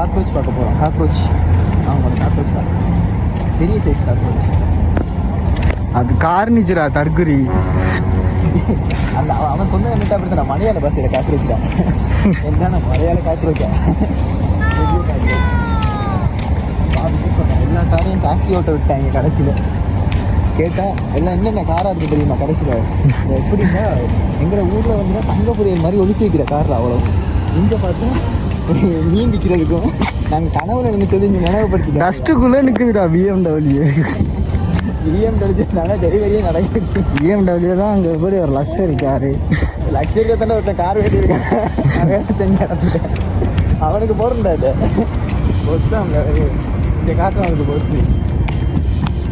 Cockroach பார்க்க போகிறோம். Cockroach ஆமாம், காக்ரோச் தான், பெரிய சைஸ் காக்ரோச். அது கார்னிச்சுரா தற்குறி. அந்த அவன் சொன்ன என்னட்டா அப்படி நான் மலையாள பாஷையில் காக்ரோச் தான். என்னன்னா மலையாள காக்ரோச்சா? எல்லா காரையும் டாக்ஸி ஓட்ட விட்டாங்க கடைசியில். கேட்டால் எல்லாம் என்னென்ன காராக இருக்குது தெரியுமா கடைசியில்? எப்படின்னா எங்களை ஊரில் வந்து தங்க புதையல் மாதிரி ஒழிச்சு வைக்கிற காரில் அவ்வளோ. இங்கே பார்த்தா மீன் விற்கிறதுக்கும் நாங்கள் கனவுல நினைச்சது இங்கே நினைவுபடுத்தி டஸ்ட்டுக்குள்ளே நிற்குதுடா பிஎம்டபிள்யூ. பிஎம்டபிள்யூனால டெலிவரியே நடக்குது. பிஎம்டபிள்யூ தான் அங்கே எப்படி ஒரு லக்ஸரி காரு. லக்ஸரியில் தானே ஒருத்தன் கார் வெட்டியிருக்கான். செஞ்சு நடந்துட்டேன். அவனுக்கு போடுறா இது பொஸ்து. அவங்க இந்த காட்டுறான் அவனுக்கு பொஸ்து.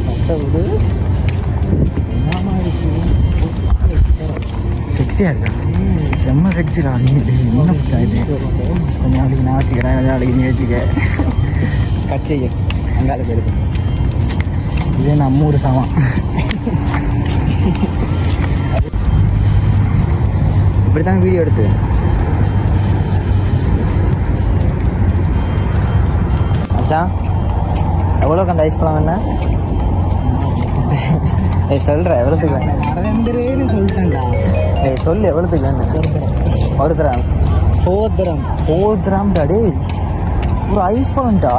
கட்ட விடு என்னமா இருக்கு. செக்ஸியாக இருக்கா? செம்ம செக்ஸிடா. நீ என்ன இது கொஞ்சம் நாளைக்கு நான் வச்சுக்கிறேன், கொஞ்சம் நாளைக்கு நீ வச்சுக்க. கட்சியை அங்கால போயிருக்கு. இதே நம்ம ஊர் சாமான். இப்படி தான் வீடியோ எடுத்து அச்சான் எவ்வளோக்கு அந்த ஐஸ் பழம் வேணா சொல்கிறேன் எவ்வளோத்துக்கு வேணும்? 2 சொல்லிட்டேன்டா. சொல்லு எவ்வளோத்துக்கு வேணும்? ஒரு கிராம் 4 கிராம் டாடி ஒரு ஐஸ் பழம்டா.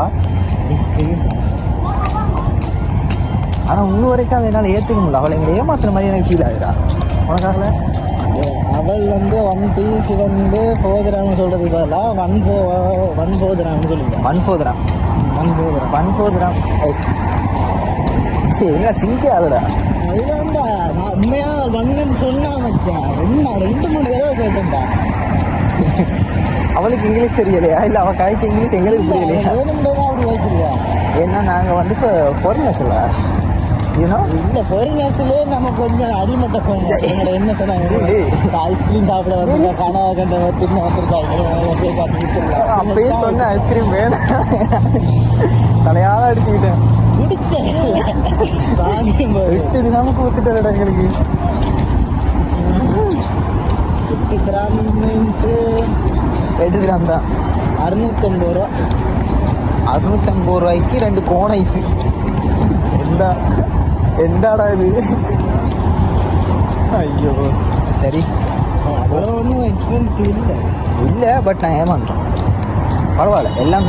ஆனால் இன்னும் வரைக்கும் அதை என்னால் ஏற்றுக்க முடியல. அவளை எங்களை ஏமாத்துற மாதிரி எனக்கு ஃபீல் ஆகுதா உனக்காகல? அவள் வந்து 1 பீஸ் வந்து 4 கிராம் சொல்கிறதுக்கு பதிலாக 1 கிராம் சொல்லுங்க. 1 கிராம் என்ன சிங்கே ஆகுதா? அதுதான்டா நான் உண்மையாக 1ன்னு சொன்னா மச்சான். 2-3 தடவை கேட்டேன்டா. அவளுக்கு இங்கிலீஷ் தெரியலையா? இல்லை அவள் காய்ச்சி இங்கிலீஷ் எங்களுக்கு புரியலையா? வேணும்ன்றதான் அப்படி வைக்கிறியா? ஏன்னா நாங்கள் வந்து இப்போ ஃபாரினர்ஸ் இல்லை ஏன்னா இல்லை ஃபாரினர்ஸ்லேயே நம்ம கொஞ்சம் அடிமட்ட போயிடும். என்ன சொன்னாங்க? ஐஸ்கிரீம் சாப்பிட வந்து கனவா கண்ட திரும்ப வந்துருக்காங்க. அப்பயும் சொன்ன ஐஸ்கிரீம் வேணும் தலையால அடிச்சுக்கிட்டேன். பிடிச்சேன் விட்டு நமக்கு ஊத்துட்டா எங்களுக்கு. 8 கிராம் மீன்ஸு 8 கிராம் தான் 650 ரூபா. 650 ரூபாய்க்கு 2 கோன் ஐஸ். எந்தாடா இது? ஐயோ சரி, அவ்வளோ ஒன்றும் எக்ஸ்பென்சிவ் இல்லை. இல்லை பட் நான் ஏமாந்துட்டேன். பரவாயில்ல எல்லாம்